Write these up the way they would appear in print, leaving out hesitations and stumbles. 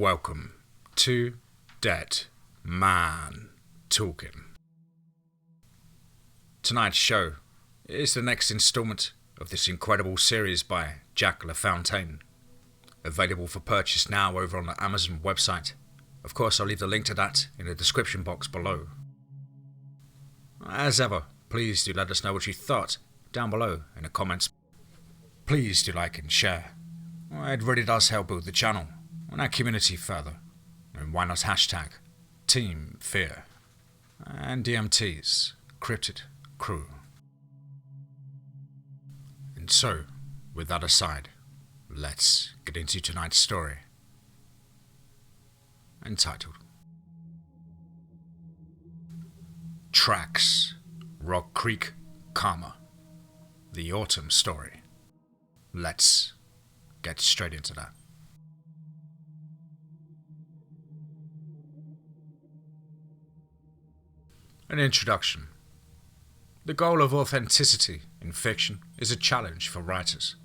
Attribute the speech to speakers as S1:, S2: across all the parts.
S1: Welcome to Dead Man Talking. Tonight's show is the next installment of this incredible series by JackLaFountain, available for purchase now over on the Amazon website. Of course, I'll leave the link to that in the description box below. As ever, please do let us know what you thought down below in the comments. Please do like and share. It really does help build the channel and our community further. And why not hashtag TeamFEAR and DMT's Cryptid Crew. And so, with that aside, let's get into tonight's story, entitled Tracks, Rock Creek, Karma, the Autumn Story. Let's get straight into that. An introduction. The goal of authenticity in fiction is a challenge for writers.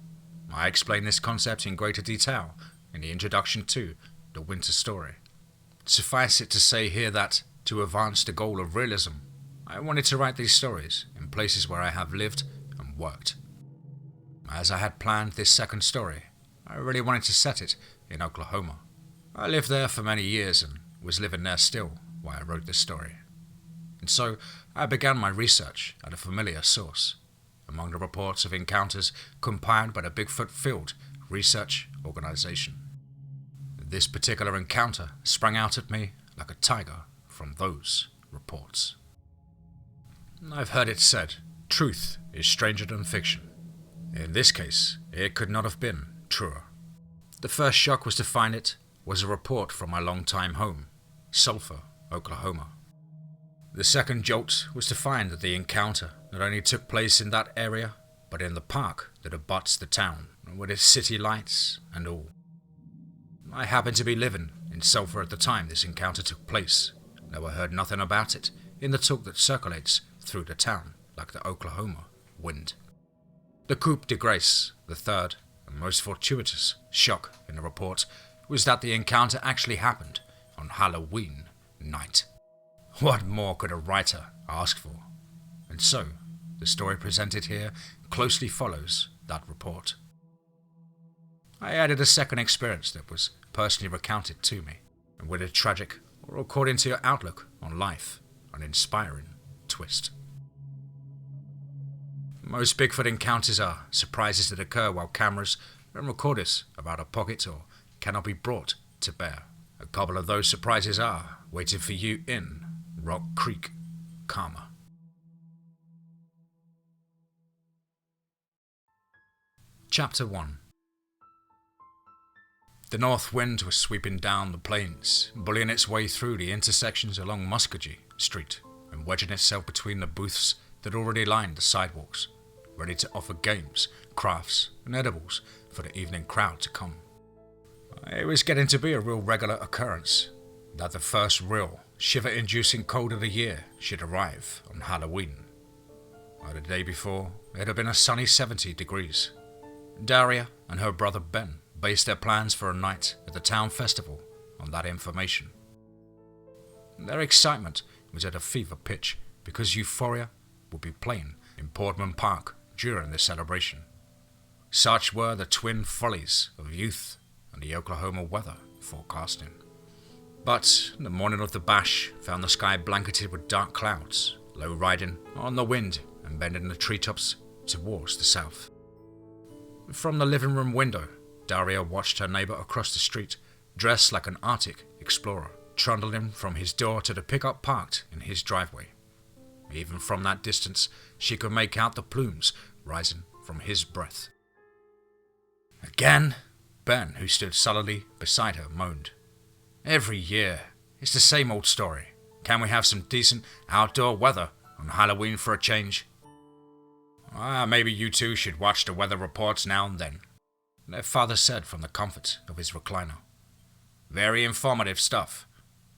S1: I explain this concept in greater detail in the introduction to The Winter Story. Suffice it to say here that, to advance the goal of realism, I wanted to write these stories in places where I have lived and worked. As I had planned this second story, I really wanted to set it in Oklahoma. I lived there for many years and was living there still while I wrote this story. And so I began my research at a familiar source, among the reports of encounters compiled by the Bigfoot Field Research Organization. This particular encounter sprang out at me like a tiger from those reports. I've heard it said, truth is stranger than fiction. In this case, it could not have been truer. The first shock was to find it was a report from my longtime home, Sulphur, Oklahoma. The second jolt was to find that the encounter not only took place in that area, but in the park that abuts the town, with its city lights and all. I happened to be living in Sulphur at the time this encounter took place, though I heard nothing about it in the talk that circulates through the town like the Oklahoma wind. The coup de grace, the third and most fortuitous shock in the report, was that the encounter actually happened on Halloween night. What more could a writer ask for? And so, the story presented here closely follows that report. I added a second experience that was personally recounted to me, and with a tragic, or according to your outlook on life, an inspiring twist. Most Bigfoot encounters are surprises that occur while cameras and recorders are out of pocket or cannot be brought to bear. A couple of those surprises are waiting for you in Rock Creek, Karma. Chapter 1. The north wind was sweeping down the plains, bullying its way through the intersections along Muskogee Street and wedging itself between the booths that already lined the sidewalks, ready to offer games, crafts, and edibles for the evening crowd to come. It was getting to be a real regular occurrence that the first real, shiver-inducing cold of the year should arrive on Halloween. The day before, it had been a sunny 70 degrees. Daria and her brother Ben based their plans for a night at the town festival on that information. Their excitement was at a fever pitch because Euphoria would be playing in Portman Park during the celebration. Such were the twin follies of youth and the Oklahoma weather forecasting. But the morning of the bash found the sky blanketed with dark clouds, low riding on the wind and bending the treetops towards the south. From the living room window, Daria watched her neighbor across the street, dressed like an Arctic explorer, trundling from his door to the pickup parked in his driveway. Even from that distance, she could make out the plumes rising from his breath. Again? Ben, who stood sullenly beside her, moaned. Every year, it's the same old story. Can we have some decent outdoor weather on Halloween for a change? Maybe you two should watch the weather reports now and then, their father said from the comfort of his recliner. Very informative stuff.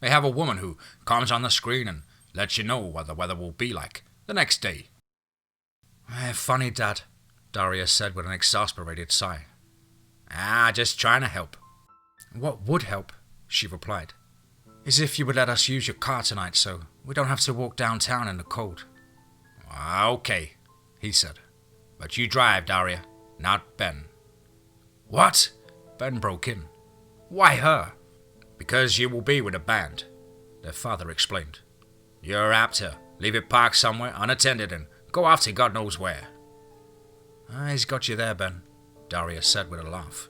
S1: They have a woman who comes on the screen and lets you know what the weather will be like the next day. Funny, Dad, Daria said with an exasperated sigh. Just trying to help. What would help? she replied. As if you would let us use your car tonight so we don't have to walk downtown in the cold. Okay, he said. But you drive, Daria, not Ben. What? Ben broke in. Why her? Because you will be with a band, their father explained. You're apt to leave it parked somewhere unattended and go off to God knows where. He's got you there, Ben, Daria said with a laugh.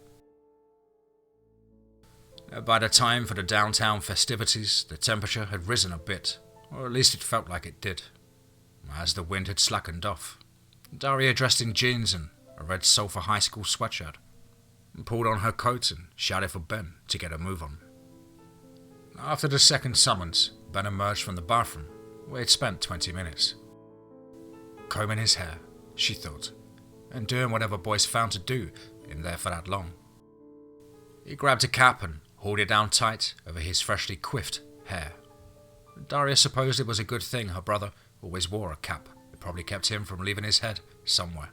S1: By the time for the downtown festivities, the temperature had risen a bit, or at least it felt like it did. As the wind had slackened off, Daria, dressed in jeans and a red Sulphur High School sweatshirt, pulled on her coat and shouted for Ben to get a move on. After the second summons, Ben emerged from the bathroom, where he'd spent 20 minutes. Combing his hair, she thought, and doing whatever boys found to do in there for that long. He grabbed a cap and hauled it down tight over his freshly coiffed hair. Daria supposed it was a good thing her brother always wore a cap. It probably kept him from leaving his head somewhere.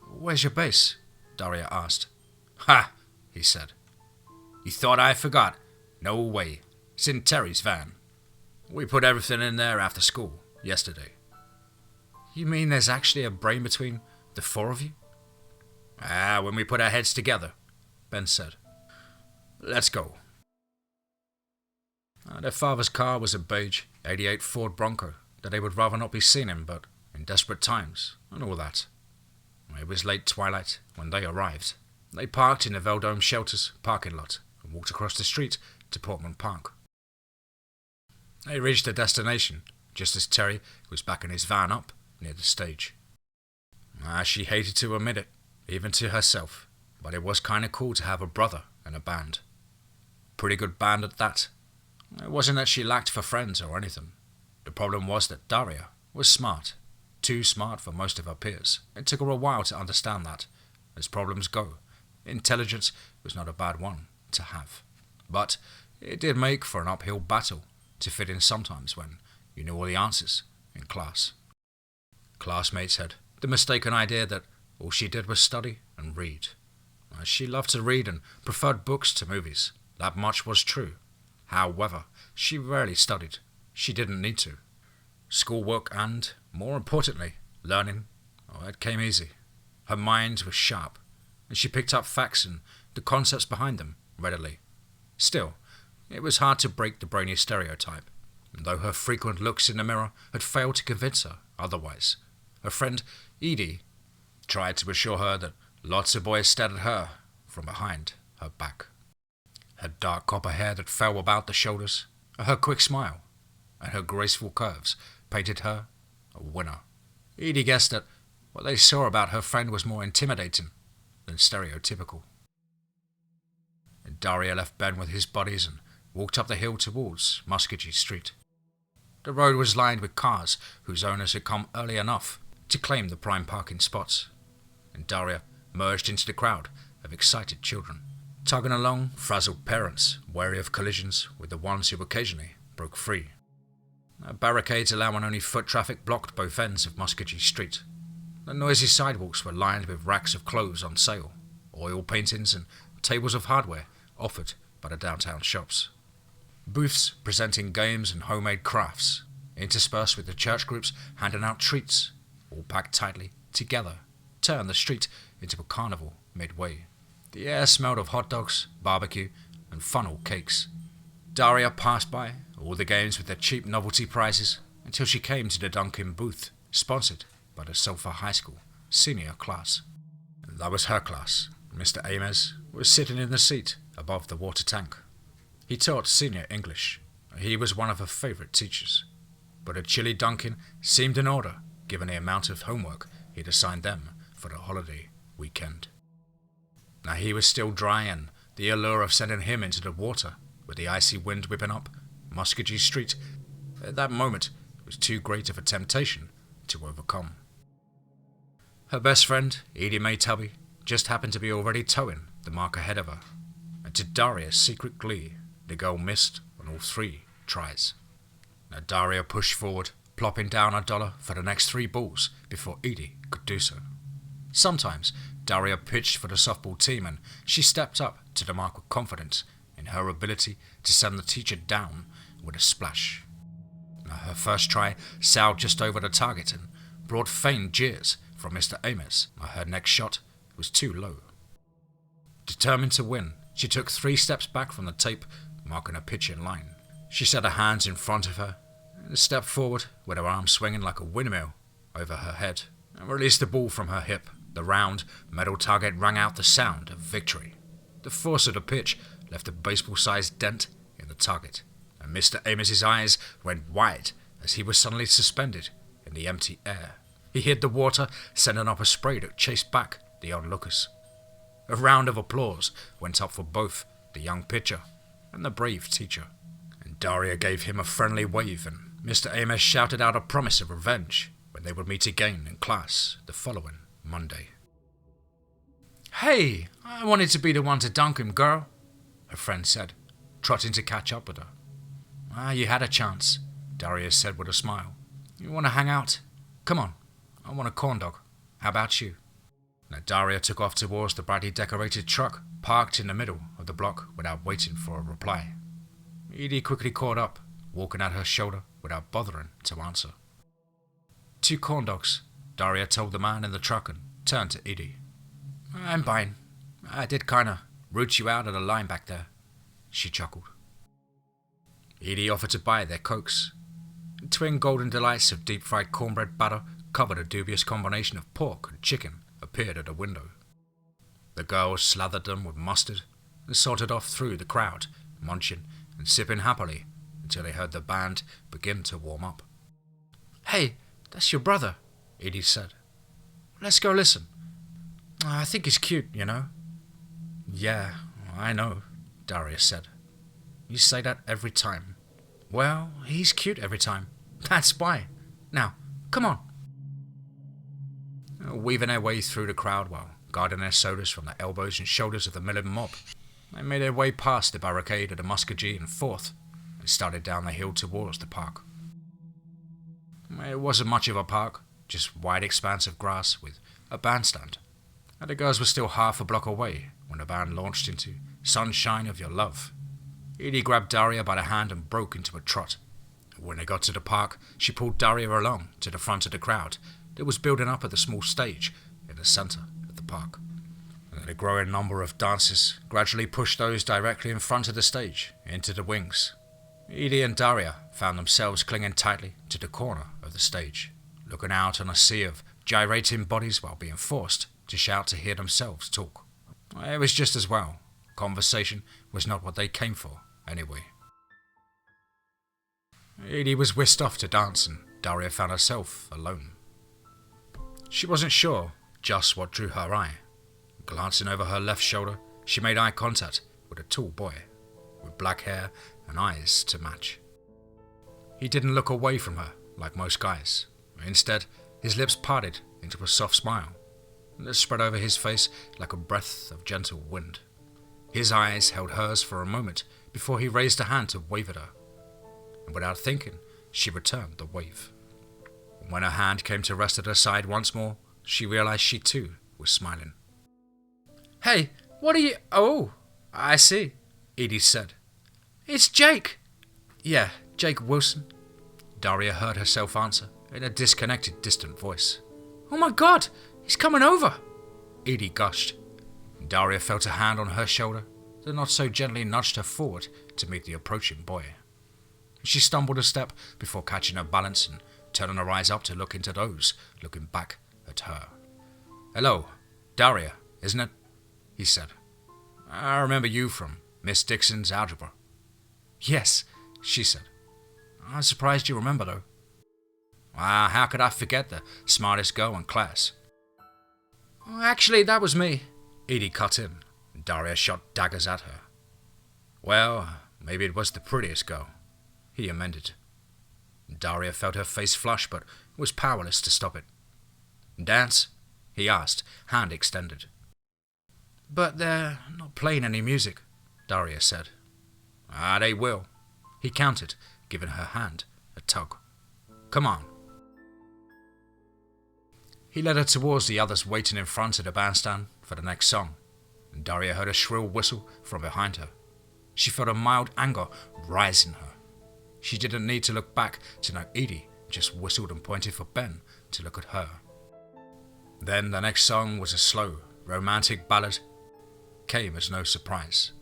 S1: Where's your bass? Daria asked. Ha, he said. You thought I forgot? No way. It's in Terry's van. We put everything in there after school yesterday. You mean there's actually a brain between the four of you? When we put our heads together, Ben said. Let's go. Their father's car was a beige 88 Ford Bronco that they would rather not be seen in, but in desperate times, and all that. It was late twilight when they arrived. They parked in the Veldome Shelter's parking lot and walked across the street to Portman Park. They reached their destination just as Terry was backing his van up near the stage. She hated to admit it, even to herself, but it was kinda cool to have a brother and a band. Pretty good band at that. It wasn't that she lacked for friends or anything. The problem was that Daria was smart. Too smart for most of her peers. It took her a while to understand that. As problems go, intelligence was not a bad one to have. But it did make for an uphill battle to fit in sometimes when you knew all the answers in class. Classmates had the mistaken idea that all she did was study and read. She loved to read and preferred books to movies. That much was true. However, she rarely studied. She didn't need to. Schoolwork and, more importantly, learning, it came easy. Her mind was sharp, and she picked up facts and the concepts behind them readily. Still, it was hard to break the brainy stereotype, and though her frequent looks in the mirror had failed to convince her otherwise. Her friend, Edie, tried to assure her that lots of boys stared at her from behind her back. Her dark copper hair that fell about the shoulders, her quick smile, and her graceful curves painted her a winner. Edie guessed that what they saw about her friend was more intimidating than stereotypical. Daria left Ben with his buddies and walked up the hill towards Muskogee Street. The road was lined with cars whose owners had come early enough to claim the prime parking spots, and Daria merged into the crowd of excited children, tugging along frazzled parents, wary of collisions with the ones who occasionally broke free. Barricades allowing only foot traffic blocked both ends of Muskogee Street. The noisy sidewalks were lined with racks of clothes on sale, oil paintings and tables of hardware offered by the downtown shops. Booths presenting games and homemade crafts, interspersed with the church groups handing out treats, all packed tightly together, turned the street into a carnival midway. The air smelled of hot dogs, barbecue, and funnel cakes. Daria passed by all the games with their cheap novelty prizes until she came to the Dunkin' booth, sponsored by the Sulphur High School senior class. That was her class. Mr. Ames was sitting in the seat above the water tank. He taught senior English. He was one of her favourite teachers. But a chilly Dunkin' seemed in order, given the amount of homework he'd assigned them for the holiday weekend. Now he was still dry, and the allure of sending him into the water with the icy wind whipping up Muskogee Street at that moment was too great of a temptation to overcome. Her best friend, Edie Mae Tubby, just happened to be already towing the mark ahead of her, and to Daria's secret glee, the girl missed on all 3 tries. Now Daria pushed forward, plopping down $1 for the next 3 balls before Edie could do so. Sometimes Daria pitched for the softball team, and she stepped up to the mark with confidence in her ability to send the teacher down with a splash. Her first try sailed just over the target and brought faint jeers from Mr. Amos, but her next shot was too low. Determined to win, she took 3 steps back from the tape, marking a pitch in line. She set her hands in front of her and stepped forward with her arm swinging like a windmill over her head and released the ball from her hip. The round, metal target rang out the sound of victory. The force of the pitch left a baseball-sized dent in the target, and Mr. Amos's eyes went wide as he was suddenly suspended in the empty air. He hit the water, sending up a spray that chased back the onlookers. A round of applause went up for both the young pitcher and the brave teacher, and Daria gave him a friendly wave, and Mr. Amos shouted out a promise of revenge when they would meet again in class the following Monday. "Hey, I wanted to be the one to dunk him, girl," her friend said, trotting to catch up with her. You had a chance," Daria said with a smile. "You want to hang out? Come on, I want a corn dog. How about you?" Now Daria took off towards the brightly decorated truck parked in the middle of the block without waiting for a reply. Edie quickly caught up, walking at her shoulder without bothering to answer. "2 corn dogs," Daria told the man in the truck and turned to Edie. "I'm fine. I did kinda root you out of the line back there," she chuckled. Edie offered to buy their Cokes. Twin golden delights of deep-fried cornbread batter covered a dubious combination of pork and chicken appeared at a window. The girls slathered them with mustard and sauntered off through the crowd, munching and sipping happily until they heard the band begin to warm up. "Hey, that's your brother," Edie said. "Let's go listen. I think he's cute, you know." "Yeah, I know," Daria said. "You say that every time." "Well, he's cute every time. That's why. Now, come on." Weaving their way through the crowd while guarding their sodas from the elbows and shoulders of the milling mob, they made their way past the barricade of the Muskogee and 4th and started down the hill towards the park. It wasn't much of a park, just wide expanse of grass with a bandstand, and the girls were still half a block away when the band launched into Sunshine of Your Love. Edie grabbed Daria by the hand and broke into a trot. When they got to the park, she pulled Daria along to the front of the crowd that was building up at the small stage in the center of the park. And the growing number of dancers gradually pushed those directly in front of the stage into the wings. Edie and Daria found themselves clinging tightly to the corner of the stage, looking out on a sea of gyrating bodies while being forced to shout to hear themselves talk. It was just as well. Conversation was not what they came for, anyway. Edie was whisked off to dance and Daria found herself alone. She wasn't sure just what drew her eye. Glancing over her left shoulder, she made eye contact with a tall boy, with black hair and eyes to match. He didn't look away from her like most guys. Instead, his lips parted into a soft smile that spread over his face like a breath of gentle wind. His eyes held hers for a moment before he raised a hand to wave at her, and without thinking, she returned the wave. When her hand came to rest at her side once more, she realized she too was smiling. "Hey, what are you... Oh, I see," Edie said. "It's Jake." "Yeah, Jake Wilson," Daria heard herself answer in a disconnected, distant voice. "Oh my God, he's coming over," Edie gushed. Daria felt a hand on her shoulder that not so gently nudged her forward to meet the approaching boy. She stumbled a step before catching her balance and turning her eyes up to look into those looking back at her. "Hello, Daria, isn't it?" he said. "I remember you from Miss Dixon's algebra." "Yes," she said. "I'm surprised you remember, though." How could I forget the smartest girl in class?" "Actually, that was me," Edie cut in. Daria shot daggers at her. "Well, maybe it was the prettiest girl," he amended. Daria felt her face flush, but was powerless to stop it. "Dance?" he asked, hand extended. "But they're not playing any music," Daria said. They will," he countered, giving her hand a tug. "Come on." He led her towards the others waiting in front of the bandstand for the next song, and Daria heard a shrill whistle from behind her. She felt a mild anger rise in her. She didn't need to look back to know Edie just whistled and pointed for Ben to look at her. Then the next song was a slow, romantic ballad. Came as no surprise.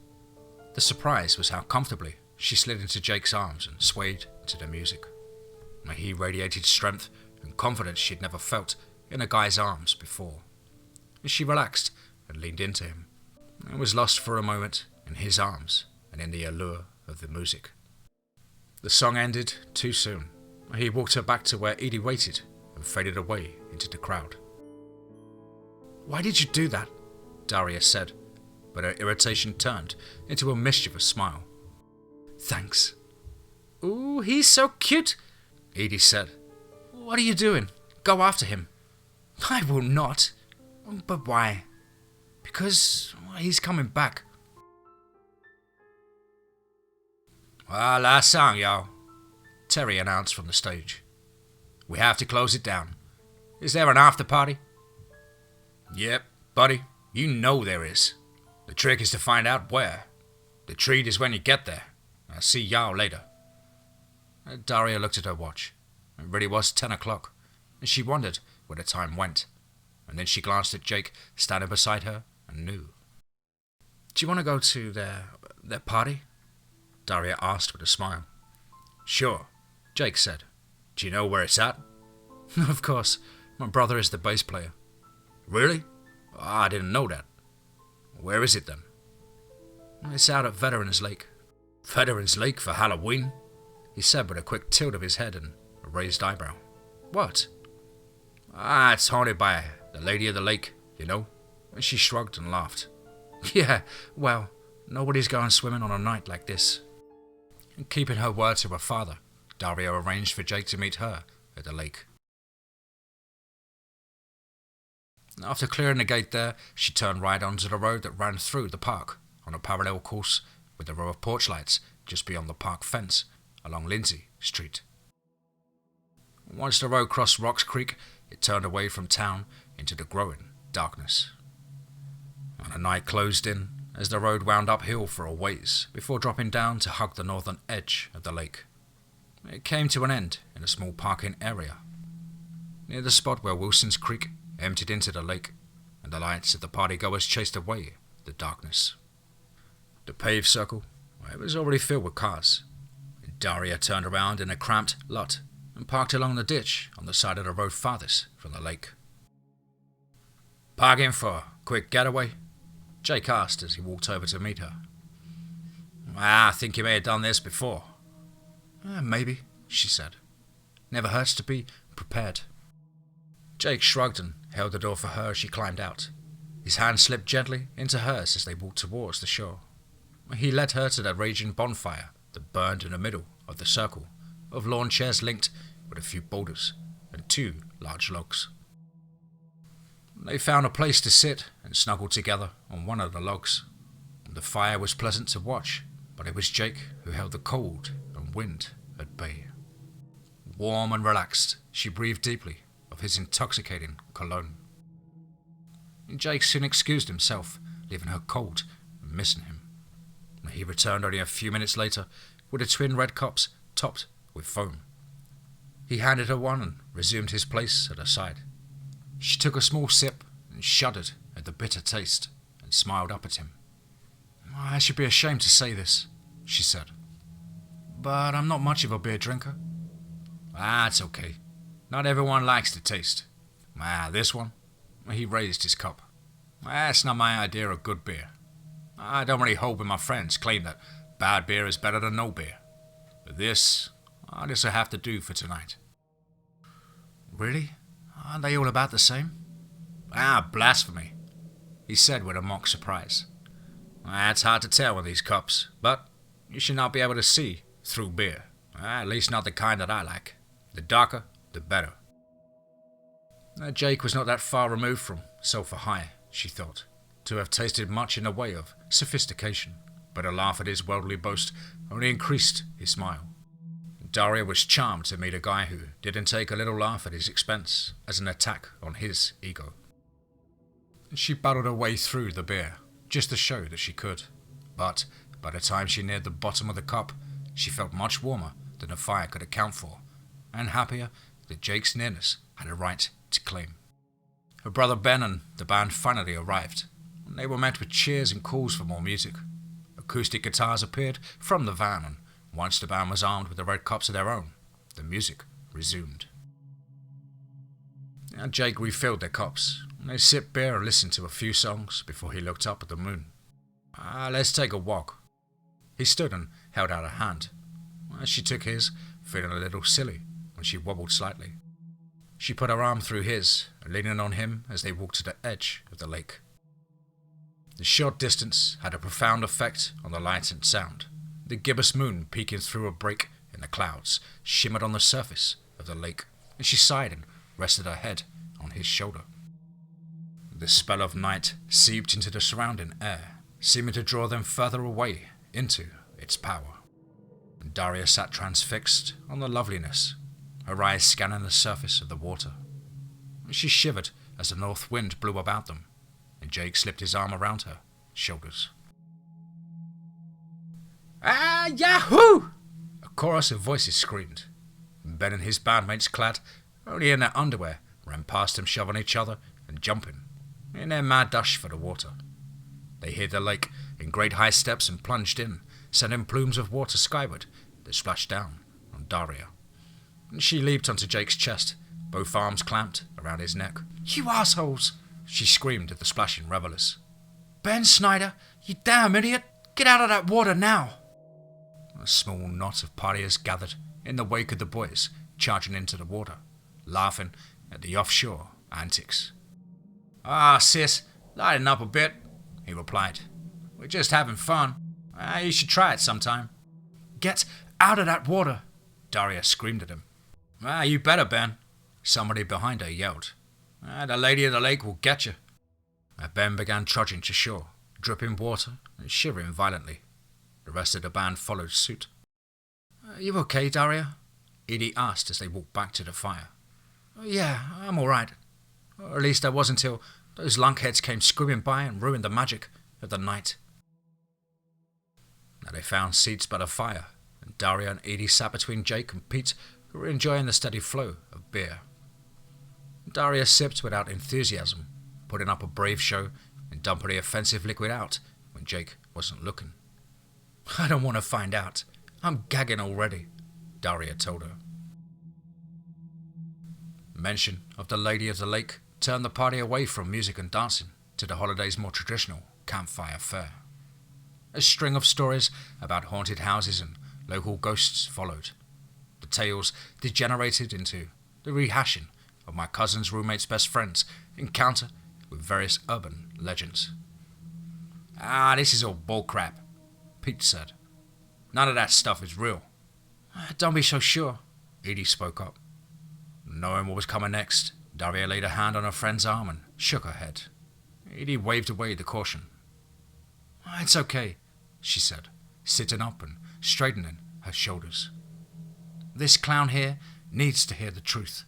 S1: The surprise was how comfortably she slid into Jake's arms and swayed to the music. He radiated strength and confidence she'd never felt in a guy's arms before. She relaxed and leaned into him, and was lost for a moment in his arms and in the allure of the music. The song ended too soon. He walked her back to where Edie waited and faded away into the crowd. "Why did you do that?" Daria said, but her irritation turned into a mischievous smile. "Thanks." "Ooh, he's so cute," Edie said. "What are you doing? Go after him." "I will not." "But why?" "Because he's coming back." "Well, last song, y'all," Terry announced from the stage. "We have to close it down. Is there an after party?" "Yep, buddy, you know there is. The trick is to find out where. The treat is when you get there. I'll see y'all later." Daria looked at her watch. It really was 10 o'clock, and she wondered where the time went. And then she glanced at Jake standing beside her and knew. "Do you want to go to their party?" Daria asked with a smile. "Sure," Jake said. "Do you know where it's at?" "Of course. My brother is the bass player." "Really? I didn't know that. Where is it then?" "It's out at Veterans Lake." "Veterans Lake for Halloween?" he said with a quick tilt of his head and a raised eyebrow. "What?" It's haunted by the Lady of the Lake, you know." And she shrugged and laughed. "Yeah, well, nobody's going swimming on a night like this." And keeping her word to her father, Daria arranged for Jake to meet her at the lake. After clearing the gate there, she turned right onto the road that ran through the park on a parallel course with a row of porch lights just beyond the park fence along Lindsay Street. Once the road crossed Rocks Creek, it turned away from town into the growing darkness. And the night closed in as the road wound uphill for a ways before dropping down to hug the northern edge of the lake. It came to an end in a small parking area, near the spot where Wilson's Creek emptied into the lake, and the lights of the partygoers chased away the darkness. The paved circle, it was already filled with cars. Daria turned around in a cramped lot and parked along the ditch on the side of the road farthest from the lake. "Parking for a quick getaway?" Jake asked as he walked over to meet her. "I think you may have done this before." "Maybe," she said. "Never hurts to be prepared." Jake shrugged and held the door for her as she climbed out. His hand slipped gently into hers as they walked towards the shore. He led her to the raging bonfire that burned in the middle of the circle of lawn chairs linked with a few boulders and 2 large logs. They found a place to sit and snuggled together on one of the logs. The fire was pleasant to watch, but it was Jake who held the cold and wind at bay. Warm and relaxed, she breathed deeply of his intoxicating cologne. Jake soon excused himself, leaving her cold and missing him. He returned only a few minutes later with the twin red cups topped with foam. He handed her one and resumed his place at her side. She took a small sip and shuddered at the bitter taste and smiled up at him. "I should be ashamed to say this," she said, "but I'm not much of a beer drinker." It's okay. Not everyone likes the taste." This one?" He raised his cup. "That's not my idea of good beer. I don't really hold with my friends claim that bad beer is better than no beer. But this'll have to do for tonight." "Really? Aren't they all about the same?"
S2: Blasphemy," he said with a mock surprise. "It's hard to tell with these cups, but you should not be able to see through beer. At least not the kind that I like. The darker, the better."
S1: Jake was not that far removed from sulphur high, she thought, to have tasted much in the way of sophistication, but a laugh at his worldly boast only increased his smile. Daria was charmed to meet a guy who didn't take a little laugh at his expense as an attack on his ego. She battled her way through the beer, just to show that she could, but
S2: By the time she neared the bottom of the cup, she felt much warmer than the fire could account for, and happier that Jake's nearness had a right to claim. Her brother Ben and the band finally arrived, and they were met with cheers and calls for more music. Acoustic guitars appeared from the van, and once the band was armed with the red cups of their own, the music resumed. Now Jake refilled their cups, and they sipped beer and listened to a few songs before he looked up at the moon. Let's take a walk." He stood and held out a hand. As she took his, feeling a little silly when she wobbled slightly. She put her arm through his, leaning on him as they walked to the edge of the lake. The short distance had a profound effect on the light and sound. The gibbous moon peeking through a break in the clouds shimmered on the surface of the lake, and she sighed and rested her head on his shoulder. The spell of night seeped into the surrounding air, seeming to draw them further away into its power. Daria sat transfixed on the loveliness, her eyes scanning the surface of the water. She shivered as the north wind blew about them, and Jake slipped his arm around her shoulders. Yahoo! A chorus of voices screamed. Ben and his bandmates, clad only in their underwear, ran past them, shoving each other and jumping in their mad dash for the water. They hit the lake in great high steps and plunged in, sending plumes of water skyward that splashed down on Daria. She leaped onto Jake's chest, both arms clamped around his neck. "You assholes!" she screamed at the splashing revelers. "Ben Snyder, you damn idiot! Get out of that water now!" A small knot of partiers gathered in the wake of the boys charging into the water, laughing at the offshore antics. Sis, lighten up a bit," he replied. "We're just having fun. You should try it sometime." "Get out of that water!" Daria screamed at him. You better, Ben," somebody behind her yelled. "The lady of the lake will get you." Ben began trudging to shore, dripping water and shivering violently. The rest of the band followed suit. "You okay, Daria?" Edie asked as they walked back to the fire. "Yeah, I'm all right. Or at least I was until those lunkheads came screaming by and ruined the magic of the night." Now they found seats by the fire, and Daria and Edie sat between Jake and Pete, who were enjoying the steady flow of beer. Daria sipped without enthusiasm, putting up a brave show and dumping the offensive liquid out when Jake wasn't looking. "I don't want to find out. I'm gagging already," Daria told her. Mention of the Lady of the Lake turned the party away from music and dancing to the holiday's more traditional campfire fare. A string of stories about haunted houses and local ghosts followed. The tales degenerated into the rehashing of my cousin's roommate's best friend's encounter with various urban legends. This is all bullcrap," Pete said. "None of that stuff is real." "Don't be so sure," Edie spoke up. Knowing what was coming next, Daria laid a hand on her friend's arm and shook her head. Edie waved away the caution. "It's okay," she said, sitting up and straightening her shoulders. "This clown here needs to hear the truth,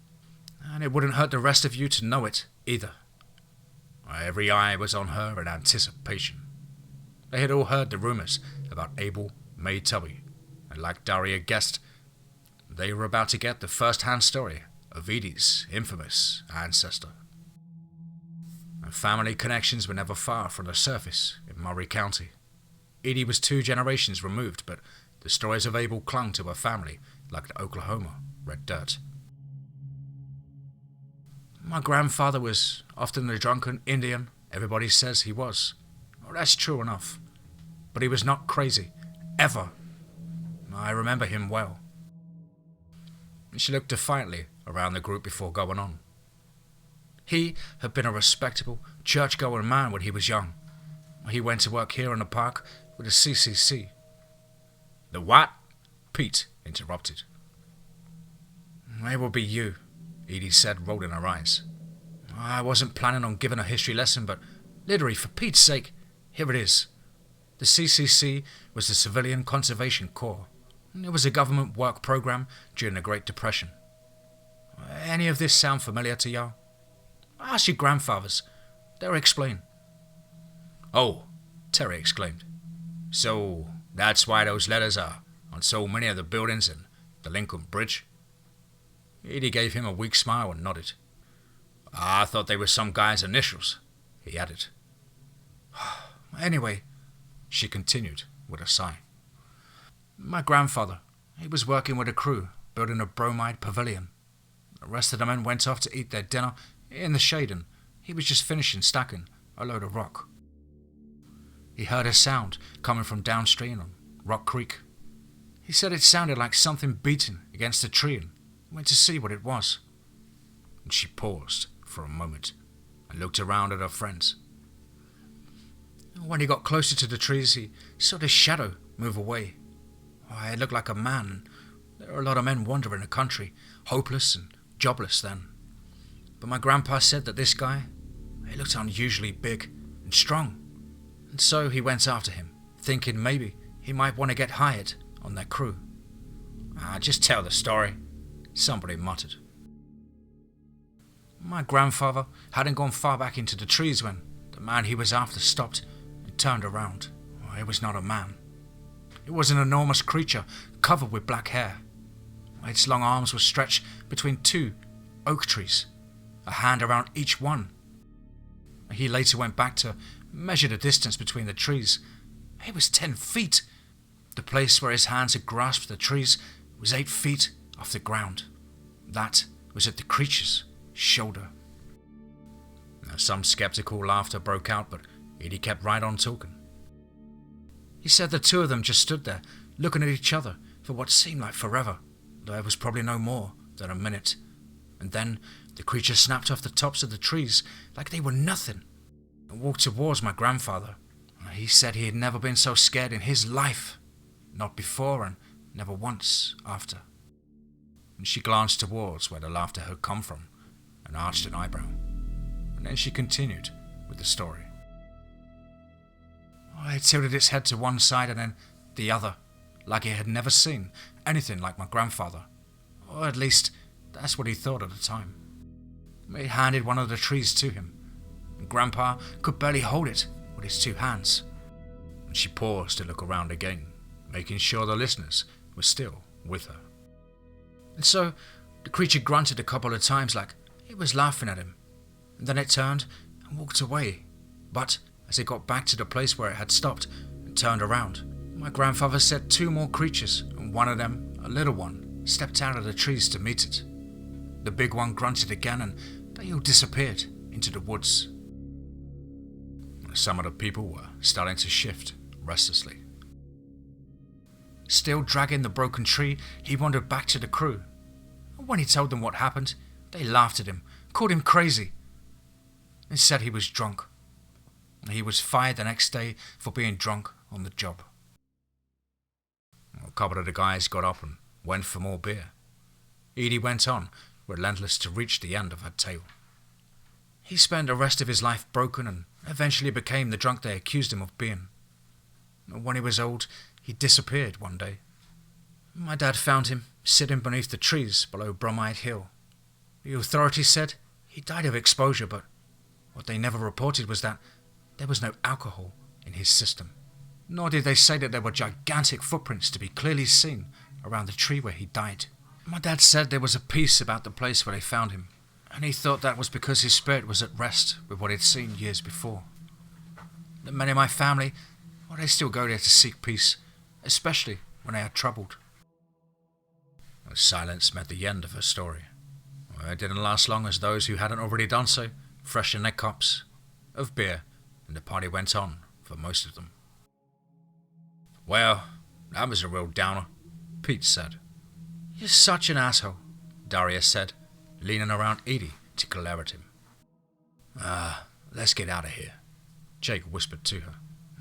S2: and it wouldn't hurt the rest of you to know it either." Every eye was on her in anticipation. They had all heard the rumors about Abel May Tubby, and like Daria guessed, they were about to get the first-hand story of Edie's infamous ancestor. And family connections were never far from the surface in Murray County. Edie was 2 generations removed, but the stories of Abel clung to her family like the Oklahoma red dirt. "My grandfather was often the drunken Indian everybody says he was. That's true enough. But he was not crazy, ever. I remember him well." She looked defiantly around the group before going on. "He had been a respectable, church-going man when he was young. He went to work here in the park with the CCC. "The what?" Pete interrupted. "It will be you," Edie said, rolling her eyes. "I wasn't planning on giving a history lesson, but literally, for Pete's sake, here it is. The CCC was the Civilian Conservation Corps. It was a government work program during the Great Depression. Any of this sound familiar to y'all? Ask your grandfathers. They'll explain." "Oh," Terry exclaimed. "So, That's why those letters are on so many of the buildings in the Lincoln Bridge."
S1: Edie gave him a weak smile and nodded.
S2: "I thought they were some guy's initials," he added.
S1: "Anyway," she continued with a sigh, "my grandfather, he was working with a crew building a bromide pavilion. The rest of the men went off to eat their dinner in the shade and he was just finishing stacking a load of rock. He heard a sound coming from downstream on Rock Creek. He said it sounded like something beating against a tree and went to see what it was."
S2: And she paused for a moment and looked around at her friends.
S1: "When he got closer to the trees, he saw this shadow move away. It looked like a man. There were a lot of men wandering the country, hopeless and jobless then. But my grandpa said that this guy, he looked unusually big and strong. And so he went after him, thinking maybe he might want to get hired on their crew."
S2: Just tell the story," somebody muttered.
S1: "My grandfather hadn't gone far back into the trees when the man he was after stopped and turned around. It was not a man. It was an enormous creature covered with black hair. Its long arms were stretched between two oak trees, a hand around each one. He later went back to measure the distance between the trees. It was 10 feet. The place where his hands had grasped the trees was 8 feet off the ground. That was at the creature's shoulder."
S2: Some skeptical laughter broke out, but Edie kept right on talking.
S1: "He said the two of them just stood there, looking at each other for what seemed like forever, though it was probably no more than a minute. And then the creature snapped off the tops of the trees like they were nothing and walked towards my grandfather. He said he had never been so scared in his life, not before and never once after."
S2: And she glanced towards where the laughter had come from and arched an eyebrow. And then she continued with the story.
S1: It tilted its head to one side and then the other, like it had never seen anything like my grandfather. Or at least, that's what he thought at the time. It handed one of the trees to him, and Grandpa could barely hold it with his 2 hands.
S2: And she paused to look around again, making sure the listeners were still with her.
S1: And so, the creature grunted a couple of times like it was laughing at him, and then it turned and walked away. But as it got back to the place where it had stopped and turned around, my grandfather said 2 more creatures, and one of them, a little one, stepped out of the trees to meet it. The big one grunted again and they all disappeared into the woods.
S2: Some of the people were starting to shift restlessly.
S1: Still dragging the broken tree, he wandered back to the crew. When he told them what happened, they laughed at him, called him crazy, and said he was drunk. He was fired the next day for being drunk on the job.
S2: A couple of the guys got up and went for more beer.
S1: Edie went on, relentless to reach the end of her tale. He spent the rest of his life broken and eventually became the drunk they accused him of being. When he was old, he disappeared one day. My dad found him sitting beneath the trees below Bromide Hill. The authorities said he died of exposure, but what they never reported was that there was no alcohol in his system. Nor did they say that there were gigantic footprints to be clearly seen around the tree where he died. My dad said there was a peace about the place where they found him, and he thought that was because his spirit was at rest with what he'd seen years before. The men in my family, they still go there to seek peace, especially when they are troubled.
S2: Silence met the end of her story. It didn't last long as those who hadn't already done so freshened their cups of beer, and the party went on for most of them.
S1: "Well, that was a real downer," Pete said. "You're such an asshole," Daria said, leaning around Edie to glare at him.
S2: Let's get out of here," Jake whispered to her.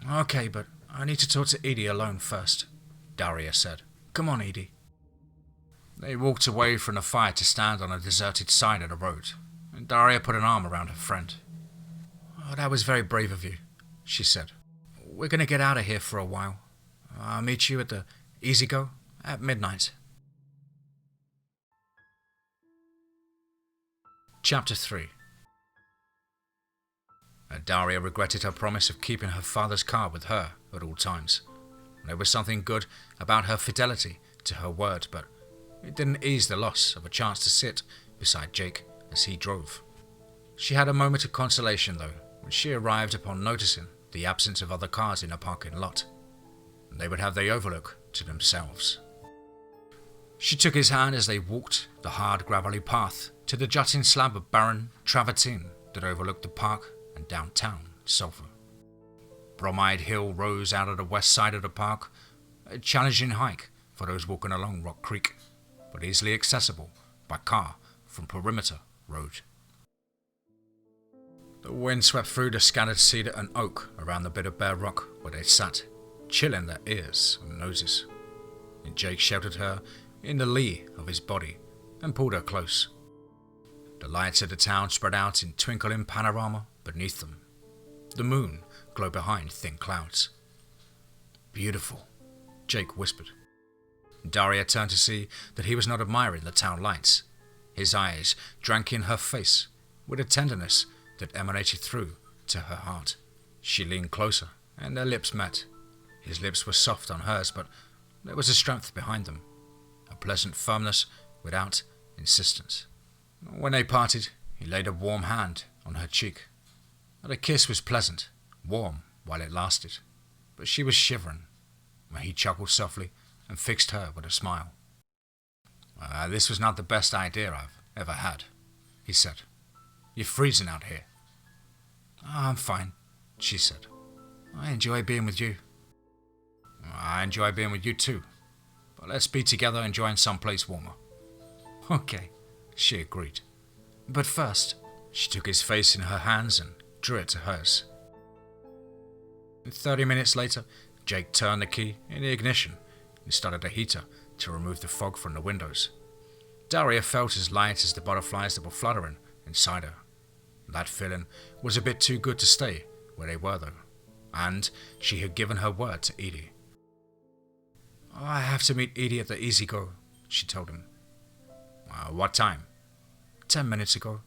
S1: "Okay, but I need to talk to Edie alone first," Daria said. "Come on, Edie." They walked away from the fire to stand on a deserted side of the road, and Daria put an arm around her friend. "That was very brave of you," she said. "We're going to get out of here for a while. I'll meet you at the Easy Go at midnight."
S2: Chapter 3. Daria regretted her promise of keeping her father's car with her at all times.
S1: There was something good about her fidelity to her word, but it didn't ease the loss of a chance to sit beside Jake as he drove. She had a moment of consolation, though, when she arrived upon noticing the absence of other cars in a parking lot. They would have the overlook to themselves. She took his hand as they walked the hard gravelly path to the jutting slab of barren travertine that overlooked the park and downtown Sulphur. Bromide Hill rose out of the west side of the park, a challenging hike for those walking along Rock Creek, but easily accessible by car from Perimeter Road. The wind swept through the scattered cedar and oak around the bit of bare rock where they sat, chilling their ears and noses. And Jake sheltered her in the lee of his body and pulled her close. The lights of the town spread out in twinkling panorama beneath them. The moon glowed behind thin clouds. "Beautiful," Jake whispered. Daria turned to see that he was not admiring the town lights. His eyes drank in her face with a tenderness that emanated through to her heart. She leaned closer, and their lips met. His lips were soft on hers, but there was a strength behind them, a pleasant firmness without insistence. When they parted, he laid a warm hand on her cheek. The kiss was pleasant, warm while it lasted, but she was shivering when he chuckled softly and fixed her with a smile. "This was not the best idea I've ever had," he said. "You're freezing out here." "I'm fine," she said. "I enjoy being with you." "I enjoy being with you too, but let's be together enjoying someplace warmer." "Okay," she agreed. "But first," she took his face in her hands and drew it to hers. 30 minutes later, Jake turned the key in the ignition and started the heater to remove the fog from the windows. Daria felt as light as the butterflies that were fluttering inside her. That feeling was a bit too good to stay where they were, though, and she had given her word to Edie. "I have to meet Edie at the Easy Go," she told him. "What time?" 10 minutes ago,"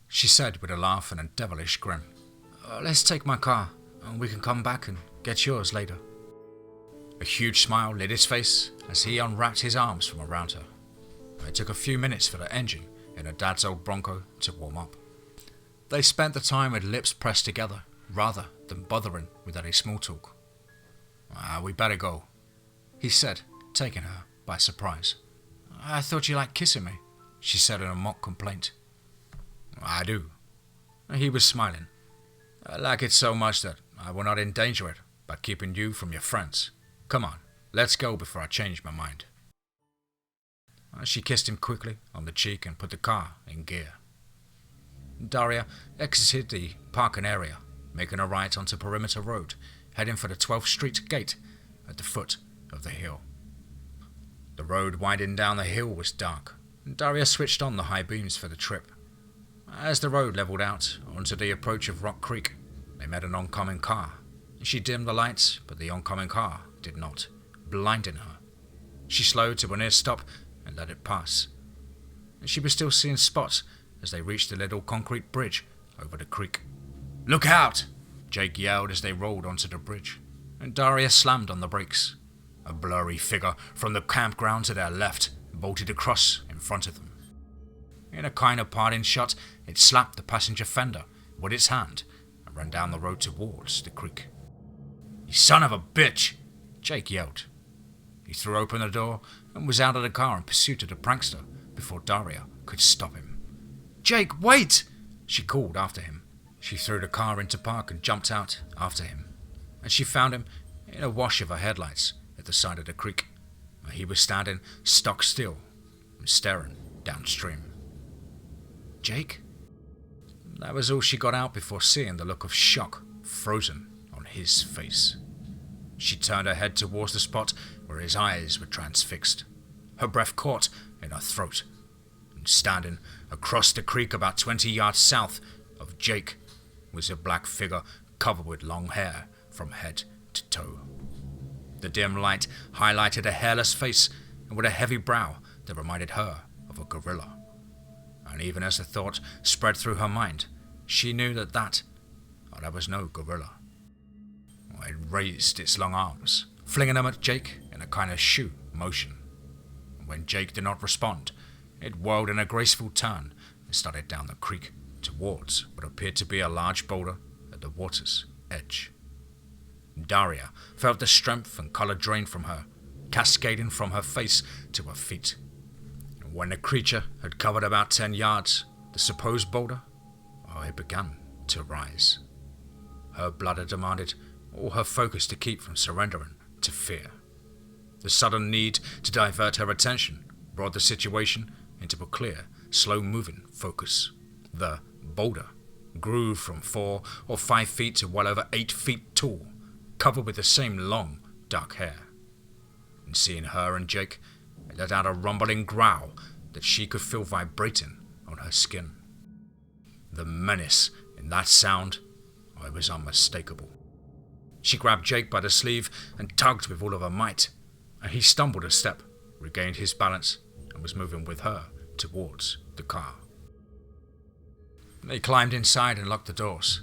S1: she said with a laugh and a devilish grin. "Let's take my car, and we can come back and get yours later." A huge smile lit his face as he unwrapped his arms from around her. It took a few minutes for the engine in her dad's old Bronco to warm up. They spent the time with lips pressed together, rather than bothering with any small talk. "We better go," he said, taking her by surprise. "I thought you liked kissing me," she said in a mock complaint. "I do." He was smiling. "I like it so much that I will not endanger it by keeping you from your friends. Come on, let's go before I change my mind." She kissed him quickly on the cheek and put the car in gear. Daria exited the parking area, making a right onto Perimeter Road, heading for the 12th Street gate at the foot of the hill. The road winding down the hill was dark, and Daria switched on the high beams for the trip. As the road leveled out onto the approach of Rock Creek, they met an oncoming car. She dimmed the lights, but the oncoming car did not, blinding her. She slowed to a near stop and let it pass. She was still seeing spots as they reached the little concrete bridge over the creek. "Look out!" Jake yelled as they rolled onto the bridge, and Daria slammed on the brakes. A blurry figure from the campground to their left bolted across in front of them. In a kind of parting shot, it slapped the passenger fender with its hand and ran down the road towards the creek. "You son of a bitch!" Jake yelled. He threw open the door and was out of the car in pursuit of the prankster before Daria could stop him. "Jake, wait!" she called after him. She threw the car into park and jumped out after him, and she found him in a wash of her headlights at the side of the creek, where he was standing stock still and staring downstream. "Jake?" That was all she got out before seeing the look of shock frozen on his face. She turned her head towards the spot where his eyes were transfixed. Her breath caught in her throat. And standing across the creek about 20 yards south of Jake was a black figure covered with long hair from head to toe. The dim light highlighted a hairless face and with a heavy brow that reminded her of a gorilla. And even as the thought spread through her mind, she knew that was no gorilla. It raised its long arms,
S2: flinging them at Jake in a kind of shoo motion. When Jake did not respond, it whirled in a graceful turn and started down the creek towards what appeared to be a large boulder at the water's edge. Daria felt the strength and color drain from her, cascading from her face to her feet. And when the creature had covered about 10 yards, the supposed boulder, it began to rise. Her blood had demanded all her focus to keep from surrendering to fear. The sudden need to divert her attention brought the situation into a clear, slow-moving focus. The boulder grew from 4 or 5 feet to well over 8 feet tall, covered with the same long, dark hair. And seeing her and Jake, it let out a rumbling growl that she could feel vibrating on her skin. The menace in that sound, it was unmistakable. She grabbed Jake by the sleeve and tugged with all of her might, and he stumbled a step, regained his balance, and was moving with her towards the car. They climbed inside and locked the doors.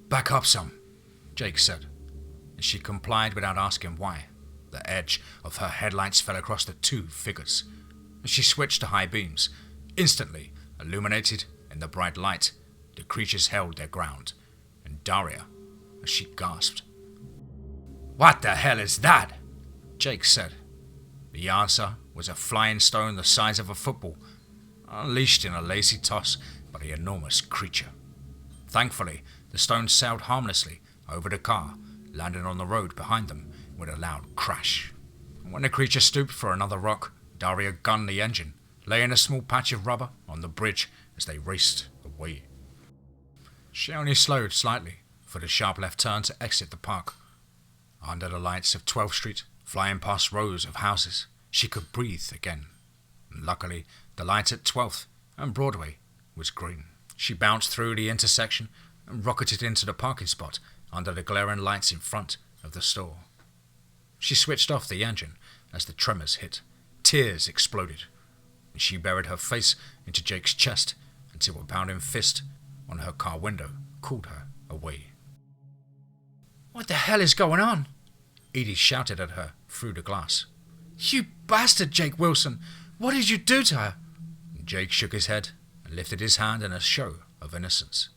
S2: "Back up some," Jake said, and she complied without asking why. The edge of her headlights fell across the 2 figures, and she switched to high beams. Instantly, illuminated in the bright light, the creatures held their ground, and Daria, as she gasped. "What the hell is that?" Jake said. The answer was a flying stone the size of a football, unleashed in a lazy toss by the enormous creature. Thankfully, the stone sailed harmlessly over the car, landing on the road behind them with a loud crash. When the creature stooped for another rock, Daria gunned the engine, laying a small patch of rubber on the bridge as they raced away. She only slowed slightly for the sharp left turn to exit the park. Under the lights of 12th Street, flying past rows of houses, she could breathe again. Luckily, the light at 12th and Broadway was green. She bounced through the intersection and rocketed into the parking spot under the glaring lights in front of the store. She switched off the engine as the tremors hit. Tears exploded, and she buried her face into Jake's chest until a pounding fist on her car window called her away. "What the hell is going on?" Edie shouted at her through the glass. "You bastard, Jake Wilson! What did you do to her?" Jake shook his head and lifted his hand in a show of innocence.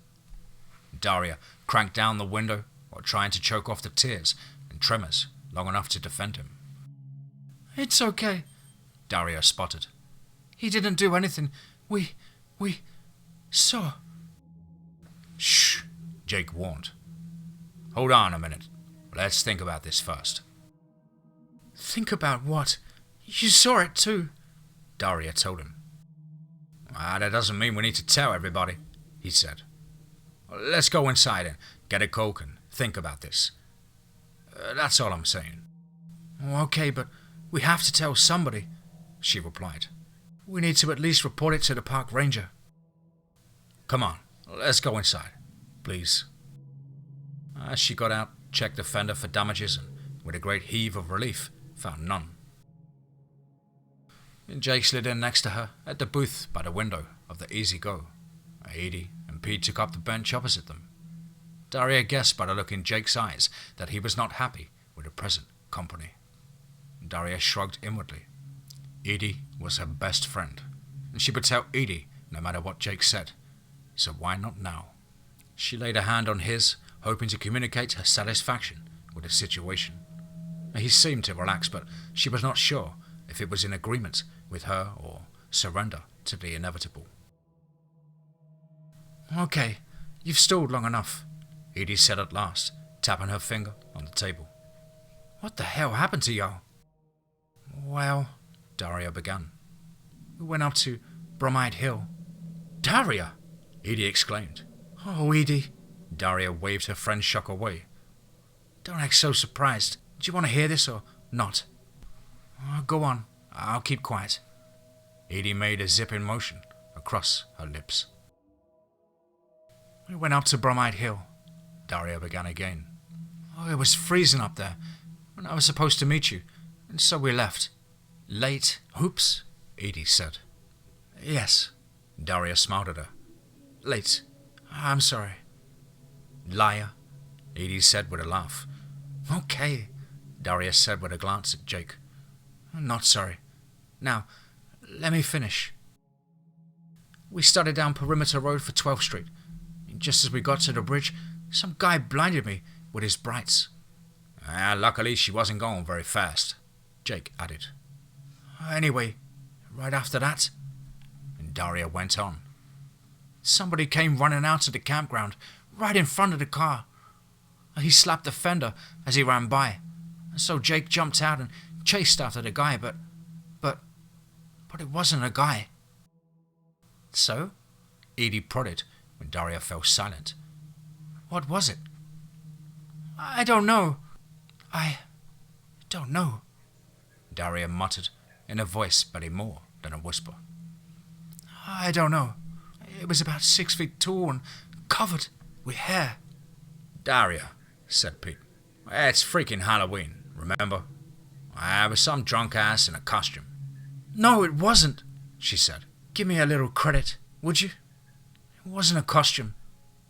S2: Daria cranked down the window while trying to choke off the tears and tremors long enough to defend him. "It's okay," Daria sputtered. "He didn't do anything. We saw." "Shh," Jake warned. "Hold on a minute. Let's think about this first." "Think about what? You saw it too," Daria told him. "That doesn't mean we need to tell everybody," he said. "Let's go inside and get a Coke and think about this. That's all I'm saying." "Okay, but we have to tell somebody," she replied. "We need to at least report it to the park ranger." "Come on, let's go inside, please." As she got out, checked the fender for damages, and with a great heave of relief, found none. Jake slid in next to her at the booth by the window of the Easy Go. Edie and Pete took up the bench opposite them. Daria guessed by the look in Jake's eyes that he was not happy with the present company. Daria shrugged inwardly. Edie was her best friend, and she would tell Edie no matter what Jake said, so why not now? She laid a hand on his, hoping to communicate her satisfaction with the situation. He seemed to relax, but she was not sure if it was in agreement with her or surrender to the inevitable. "Okay, you've stalled long enough," Edie said at last, tapping her finger on the table. "What the hell happened to y'all?" "Well," Daria began. "We went up to Bromide Hill." "Daria!" Edie exclaimed. "Oh, Edie." Daria waved her friend's shock away. "Don't act so surprised. Do you want to hear this or not?" "Go on. I'll keep quiet." Edie made a zipping motion across her lips. "We went up to Bromide Hill," Daria began again. "It was freezing up there, and I was supposed to meet you, and so we left. Late. Oops," Edie said. "Yes." Daria smiled at her. "Late. I'm sorry." "Liar," Edie said with a laugh. "Okay," Daria said with a glance at Jake. I'm not sorry. Now, let me finish. We started down Perimeter Road for 12th Street. Just as we got to the bridge, some guy blinded me with his brights.
S1: Luckily she wasn't going very fast, Jake added.
S2: Anyway, right after that,
S1: and Daria went on,
S2: somebody came running out of the campground, right in front of the car. He slapped the fender as he ran by, so Jake jumped out and chased after the guy, but it wasn't a guy.
S1: So? Edie prodded when Daria fell silent.
S2: What was it? I don't know. I don't know,
S1: Daria muttered in a voice barely more than a whisper.
S2: I don't know. It was about 6 feet tall and covered with hair.
S1: Daria, said Pete, it's freaking Halloween, remember? I was some drunk ass in a costume.
S2: No, it wasn't, she said. Give me a little credit, would you? It wasn't a costume.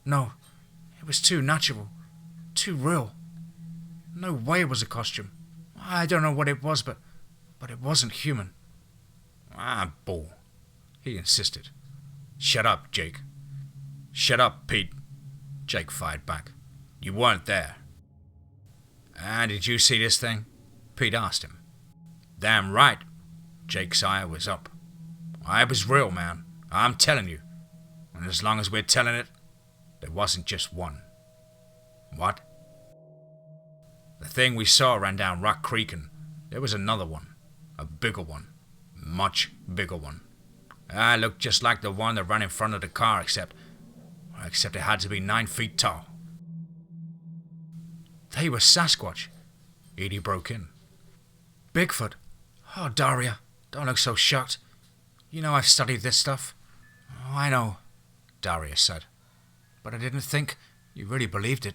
S2: No, it was too natural, too real. No way it was a costume. I don't know what it was, but it wasn't human.
S1: Bull, he insisted. Shut up, Jake. Shut up, Pete, Jake fired back. You weren't there. Did you see this thing? Pete asked him. Damn right, Jake's eye was up. I was real, man. I'm telling you. And as long as we're telling it, there wasn't just one. What? The thing we saw ran down Rock Creek and there was another one. A bigger one. Much bigger one. It looked just like the one that ran in front of the car, except it had to be 9 feet tall.
S2: They were Sasquatch,
S1: Edie broke in.
S2: Bigfoot. Oh, Daria, don't look so shocked. You know I've studied this stuff.
S1: Oh, I know, Daria said. But I didn't think you really believed it.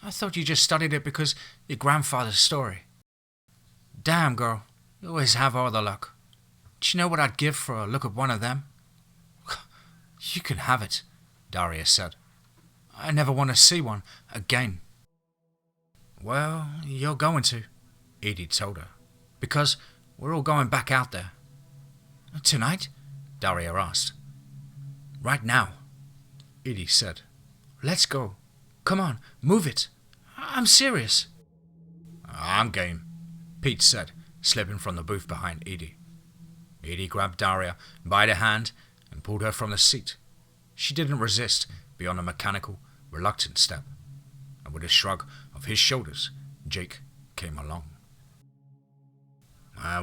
S2: I thought you just studied it because your grandfather's story. Damn, girl, you always have all the luck. Do you know what I'd give for a look at one of them?
S1: You can have it, Daria said.
S2: I never want to see one again.
S1: Well, you're going to, Edie told her,
S2: because we're all going back out there.
S1: Tonight? Daria asked.
S2: Right now,
S1: Edie said.
S2: Let's go. Come on, move it. I'm serious.
S1: I'm game, Pete said, slipping from the booth behind Edie. Edie grabbed Daria by the hand and pulled her from the seat. She didn't resist beyond a mechanical, reluctant step. And with a shrug of his shoulders, Jake came along.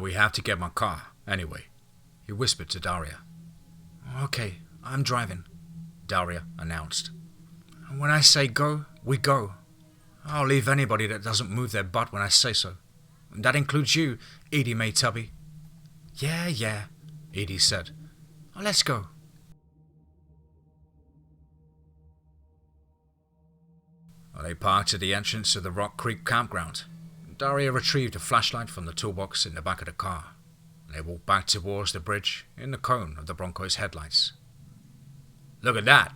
S1: We have to get my car, anyway, he whispered to Daria.
S2: Okay, I'm driving, Daria announced. When I say go, we go. I'll leave anybody that doesn't move their butt when I say so. That includes you, Edie Mae Tubby. Yeah, Edie said. Let's go.
S1: They parked at the entrance of the Rock Creek campground. Daria retrieved a flashlight from the toolbox in the back of the car. They walked back towards the bridge in the cone of the Bronco's headlights. Look at that,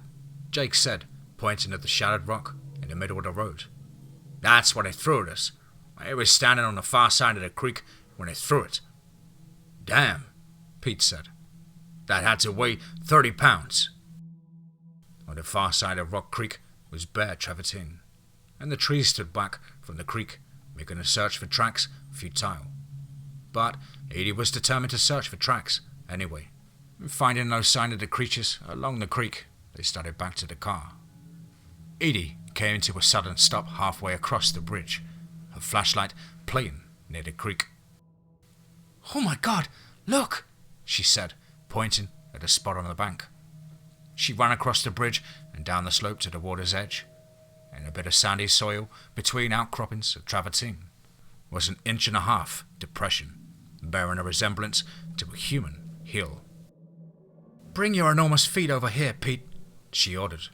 S1: Jake said, pointing at the shattered rock in the middle of the road. That's what it threw at us. It was standing on the far side of the creek when it threw it. Damn, Pete said. That had to weigh 30 pounds. On the far side of Rock Creek was bare travertine, and the trees stood back from the creek, making a search for tracks futile. But Edie was determined to search for tracks anyway. Finding no sign of the creatures along the creek, they started back to the car. Edie came to a sudden stop halfway across the bridge, her flashlight playing near the creek.
S2: Oh my God, look,
S1: she said, pointing at a spot on the bank. She ran across the bridge and down the slope to the water's edge. In a bit of sandy soil between outcroppings of travertine was an 1.5-inch depression, bearing a resemblance to a human heel.
S2: Bring your enormous feet over here, Pete, she ordered.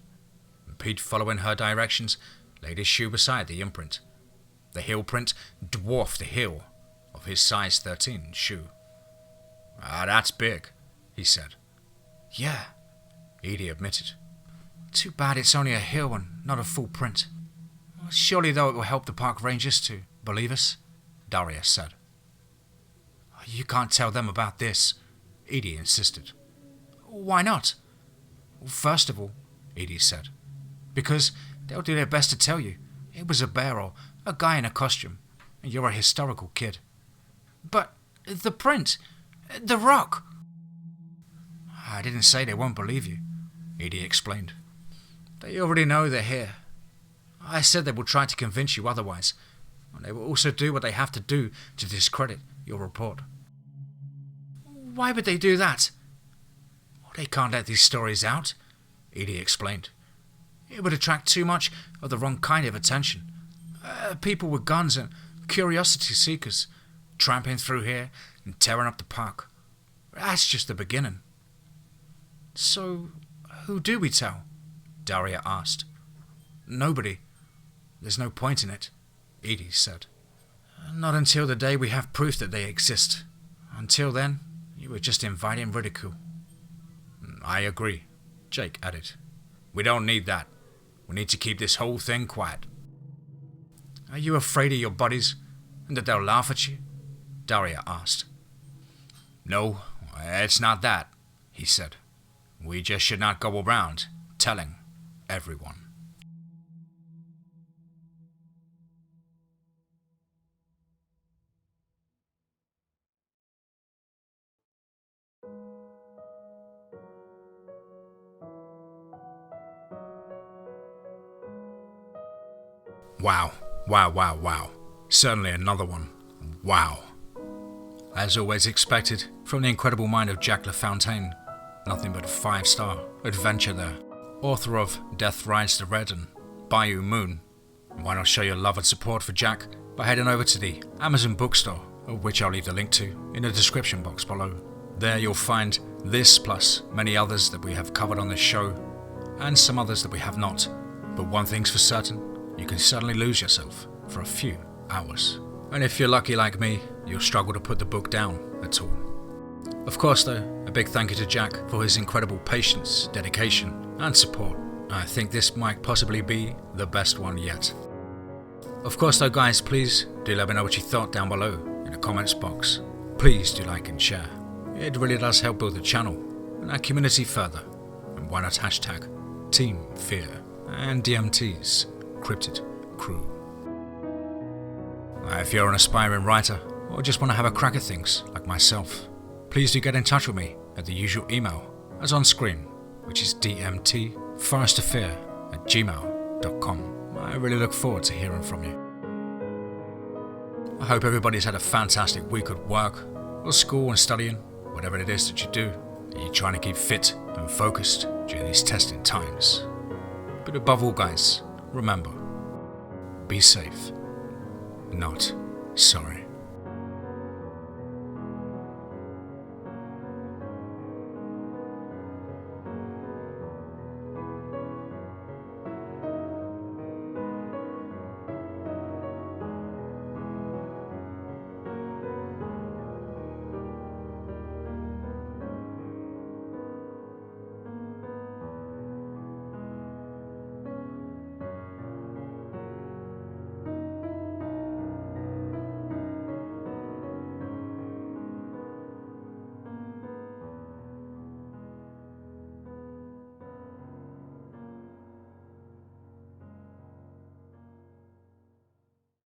S1: And Pete, following her directions, laid his shoe beside the imprint. The heel print dwarfed the heel of his size 13 shoe. That's big, he said.
S2: Yeah,
S1: Edie admitted.
S2: Too bad it's only a heel and not a full print. Surely, though, it will help the park rangers to believe us? Daria said. You can't tell them about this, Edie insisted. Why not? First of all, Edie said, because they'll do their best to tell you. It was a bear or a guy in a costume, and you're a hysterical kid. But the print, the rock. I didn't say they won't believe you, Edie explained. They already know they're here. I said they will try to convince you otherwise, and they will also do what they have to do to discredit your report. Why would they do that? They can't let these stories out, Edie explained. It would attract too much of the wrong kind of attention. People with guns and curiosity seekers tramping through here and tearing up the park. That's just the beginning. So, who do we tell? Daria asked. Nobody. There's no point in it, Edie said. Not until the day we have proof that they exist. Until then, you were just inviting ridicule. I agree, Jake added. We don't need that. We need to keep this whole thing quiet. Are you afraid of your buddies and that they'll laugh at you? Daria asked. No, it's not that, he said. We just should not go around telling everyone. Wow. Certainly another one. Wow. As always expected, from the incredible mind of JackLaFountain, nothing but a 5-star adventure there. Author of Death Rides the Red and Bayou Moon. Why not show your love and support for Jack by heading over to the Amazon bookstore, of which I'll leave the link to in the description box below. There you'll find this plus many others that we have covered on this show, and some others that we have not. But one thing's for certain, you can certainly lose yourself for a few hours. And if you're lucky like me, you'll struggle to put the book down at all. Of course though, a big thank you to Jack for his incredible patience, dedication, and support. I think this might possibly be the best one yet. Of course though guys, please do let me know what you thought down below in the comments box. Please do like and share. It really does help build the channel and our community further. And why not hashtag TeamFEAR and DMT's Cryptid Crew. If you're an aspiring writer or just want to have a crack at things like myself, please do get in touch with me at the usual email as on screen, which is dmtforestaffair@gmail.com. I really look forward to hearing from you. I hope everybody's had a fantastic week at work or school and studying, whatever it is that you do. You're trying to keep fit and focused during these testing times. But above all guys, remember, be safe, not sorry.